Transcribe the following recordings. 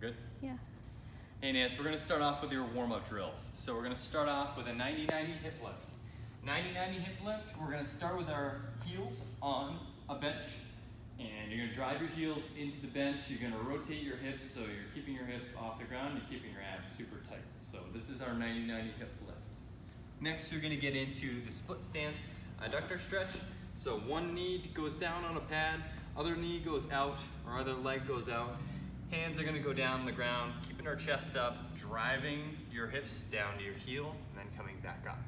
good? Yeah. Hey Nance, we're gonna start off with your warm-up drills. So we're gonna start off with a 90-90 hip lift. 90-90 hip lift, we're gonna start with our heels on a bench. And you're gonna drive your heels into the bench. You're gonna rotate your hips so you're keeping your hips off the ground. You're keeping your abs super tight. So this is our 90-90 hip lift. Next, you're gonna get into the split stance adductor stretch. So one knee goes down on a pad, other knee goes out, or other leg goes out. Hands are gonna go down on the ground, keeping our chest up, driving your hips down to your heel, and then coming back up.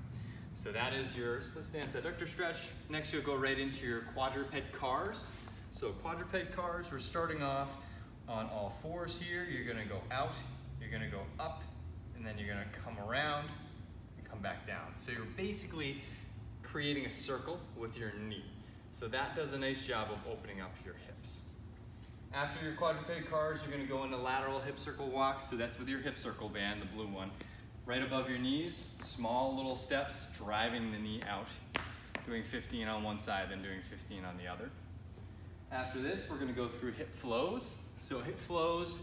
So that is your split stance adductor stretch. Next, you'll go right into your quadruped cars. So quadruped cars, we're starting off on all fours here. You're gonna go out, you're gonna go up, and then you're gonna come around and come back down. So you're basically creating a circle with your knee. So that does a nice job of opening up your hips. After your quadruped cars, you're gonna go into lateral hip circle walks. So that's with your hip circle band, the blue one. Right above your knees, small little steps, driving the knee out. Doing 15 on one side, then doing 15 on the other. After this, we're gonna go through hip flows. So hip flows,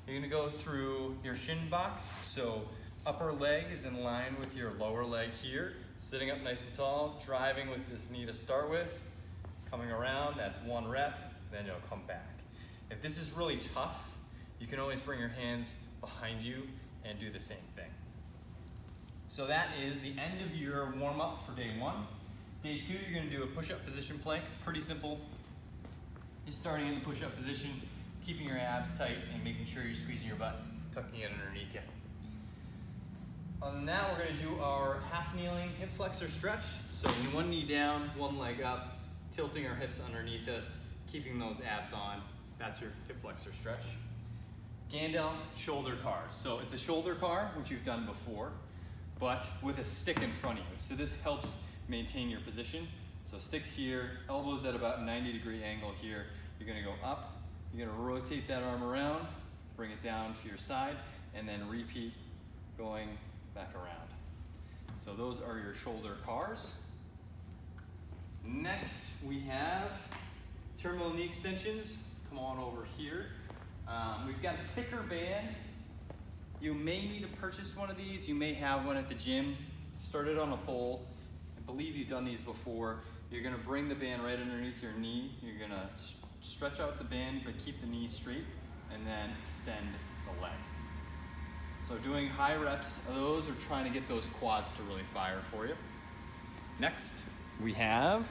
you're gonna go through your shin box. So upper leg is in line with your lower leg here. Sitting up nice and tall, driving with this knee to start with. Coming around, that's one rep, then you'll come back. If this is really tough, you can always bring your hands behind you and do the same thing. So that is the end of your warm-up for day one. Day two, you're gonna do a push-up position plank, pretty simple. You're starting in the push-up position, keeping your abs tight and making sure you're squeezing your butt, tucking it underneath you. Other than that, we're gonna do our half kneeling hip flexor stretch. So one knee down, one leg up, tilting our hips underneath us, keeping those abs on. That's your hip flexor stretch. Gandalf shoulder cars. So it's a shoulder car, which you've done before, but with a stick in front of you. So this helps maintain your position. So sticks here, elbows at about a 90-degree angle here. You're gonna go up, you're gonna rotate that arm around, bring it down to your side, and then repeat going back around. So those are your shoulder cars. Next, we have terminal knee extensions. Come on over here. We've got a thicker band. You may need to purchase one of these. You may have one at the gym. Start it on a pole. I believe you've done these before. You're gonna bring the band right underneath your knee. You're gonna stretch out the band, but keep the knee straight, and then extend the leg. So doing high reps of those, or trying to get those quads to really fire for you. Next, we have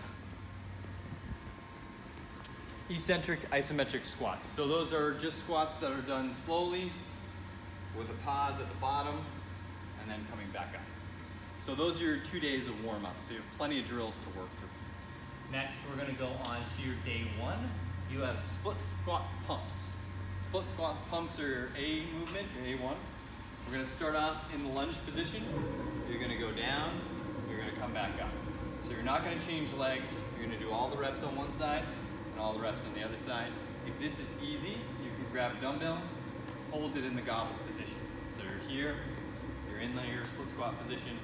eccentric isometric squats. So those are just squats that are done slowly with a pause at the bottom and then coming back up. So those are your 2 days of warm-up. So you have plenty of drills to work through. Next, we're gonna go on to your day one. You have split squat pumps. Split squat pumps are your A movement, your A1. We're gonna start off in the lunge position. You're gonna go down, you're gonna come back up. So you're not gonna change legs. You're gonna do all the reps on one side and all the reps on the other side. If this is easy, you can grab a dumbbell, hold it in the goblet position. So you're here, you're in your split squat position,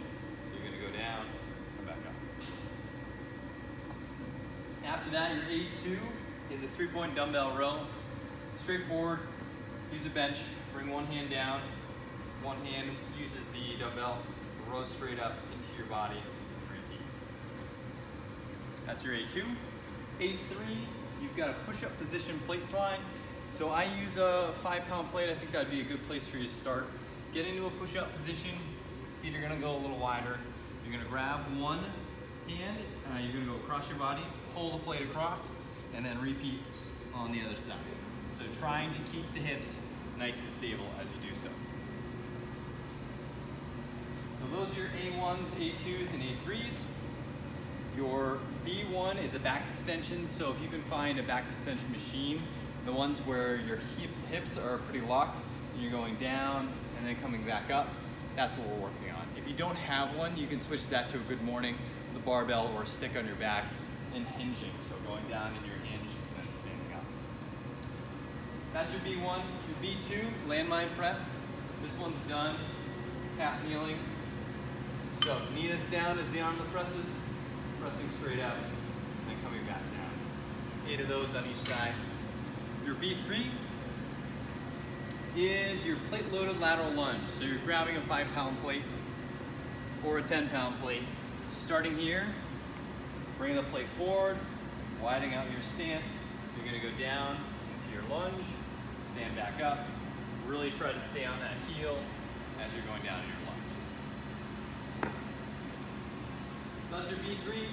you're gonna go down, come back up. After that, your A2 is a 3-point dumbbell row. Straightforward, use a bench, bring one hand down, one hand uses the dumbbell, row straight up into your body, repeat. That's your A2. A3, you've got a push-up position plate slide. So I use a 5-pound plate. I think that'd be a good place for you to start. Get into a push-up position. Feet are gonna go a little wider. You're gonna grab one hand, you're gonna go across your body, pull the plate across, and then repeat on the other side. So trying to keep the hips nice and stable as you do so. So those are your A1s, A2s, and A3s. Your B1 is a back extension. So if you can find a back extension machine, the ones where your hips are pretty locked, and you're going down and then coming back up, that's what we're working on. If you don't have one, you can switch that to a good morning with a barbell or a stick on your back and hinging. So going down in your hinge and then standing up. That's your B1. Your B2, landmine press. This one's done, half kneeling. So knee that's down is the arm that presses, pressing straight up, and then coming back down. 8 of those on each side. Your B3 is your plate loaded lateral lunge. So you're grabbing a 5-pound plate or a 10-pound plate. Starting here, bringing the plate forward, widening out your stance. You're gonna go down into your lunge, stand back up. Really try to stay on that heel as you're going down in your lunge. That's your B3.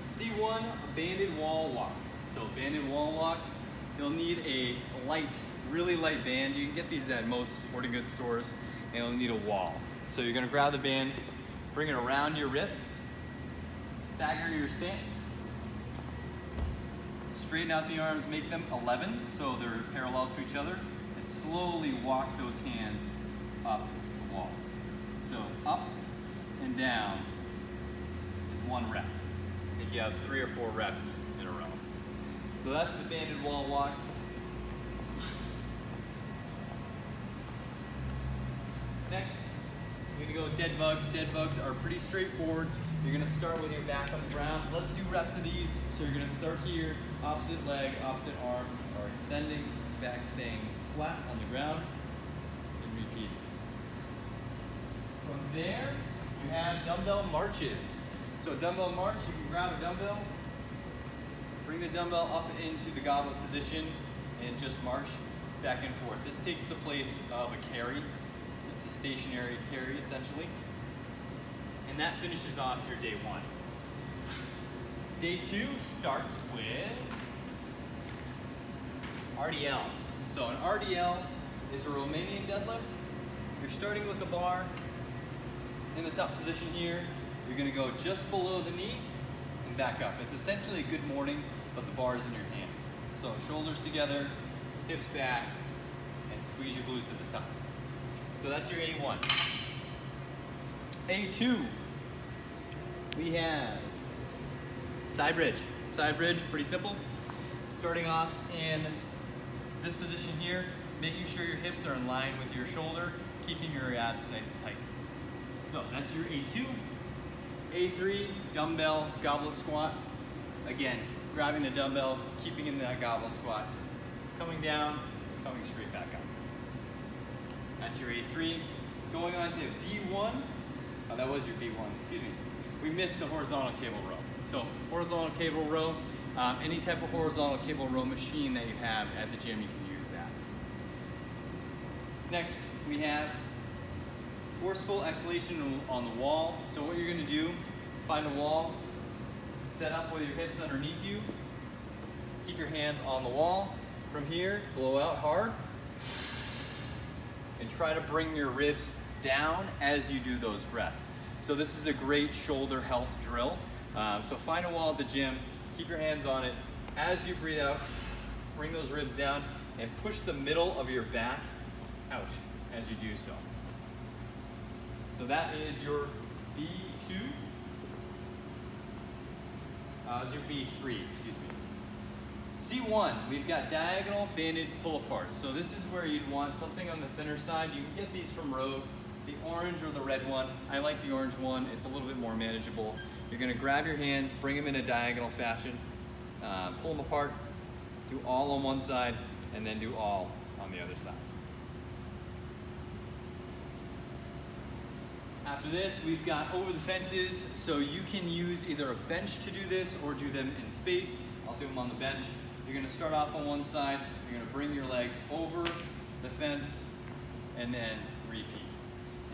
C1, banded wall walk. So banded wall walk, you'll need a light, really light band. You can get these at most sporting goods stores, and you'll need a wall. So you're gonna grab the band, bring it around your wrists, stagger your stance, straighten out the arms, make them 11s so they're parallel to each other, and slowly walk those hands up the wall. So up and down is 1 rep. I think you have 3 or 4 reps in a row. So that's the banded wall walk. Next, you're gonna go dead bugs. Dead bugs are pretty straightforward. You're gonna start with your back on the ground. Let's do reps of these. So you're gonna start here, opposite leg, opposite arm, or extending, back staying flat on the ground, and repeat. From there, you have dumbbell marches. So dumbbell march, you can grab a dumbbell, bring the dumbbell up into the goblet position, and just march back and forth. This takes the place of a carry. It's a stationary carry, essentially. And that finishes off your day 1. Day 2 starts with RDLs. So an RDL is a Romanian deadlift. You're starting with the bar in the top position here. You're gonna go just below the knee and back up. It's essentially a good morning, but the bar is in your hands. So shoulders together, hips back, and squeeze your glutes at the top. So that's your A1. A2, we have side bridge. Side bridge, pretty simple. Starting off in this position here, making sure your hips are in line with your shoulder, keeping your abs nice and tight. So that's your A2. A3, dumbbell goblet squat. Again, grabbing the dumbbell, keeping in that goblet squat, coming down, coming straight back up. That's your A3. Going on to B1. Oh, that was your B1, excuse me. We missed the horizontal cable row. So horizontal cable row, any type of horizontal cable row machine that you have at the gym, you can use that. Next, we have forceful exhalation on the wall. So what you're gonna do, find a wall, set up with your hips underneath you, keep your hands on the wall. From here, blow out hard, and try to bring your ribs down as you do those breaths. So this is a great shoulder health drill. So find a wall at the gym, keep your hands on it. As you breathe out, bring those ribs down and push the middle of your back out as you do so. So that is your B2. Your B3, excuse me. C1, we've got diagonal banded pull apart. So this is where you'd want something on the thinner side. You can get these from Rogue, the orange or the red one. I like the orange one, it's a little bit more manageable. You're gonna grab your hands, bring them in a diagonal fashion, pull them apart, do all on one side, and then do all on the other side. After this, we've got over the fences, so you can use either a bench to do this or do them in space. I'll do them on the bench. You're gonna start off on one side, you're gonna bring your legs over the fence, and then repeat.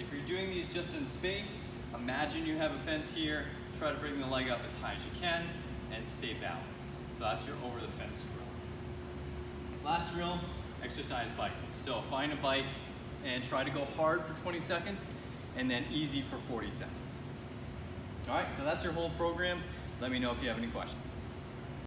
If you're doing these just in space, imagine you have a fence here, try to bring the leg up as high as you can, and stay balanced. So that's your over the fence drill. Last drill, exercise bike. So find a bike and try to go hard for 20 seconds, and then easy for 40 seconds. All right, so that's your whole program. Let me know if you have any questions.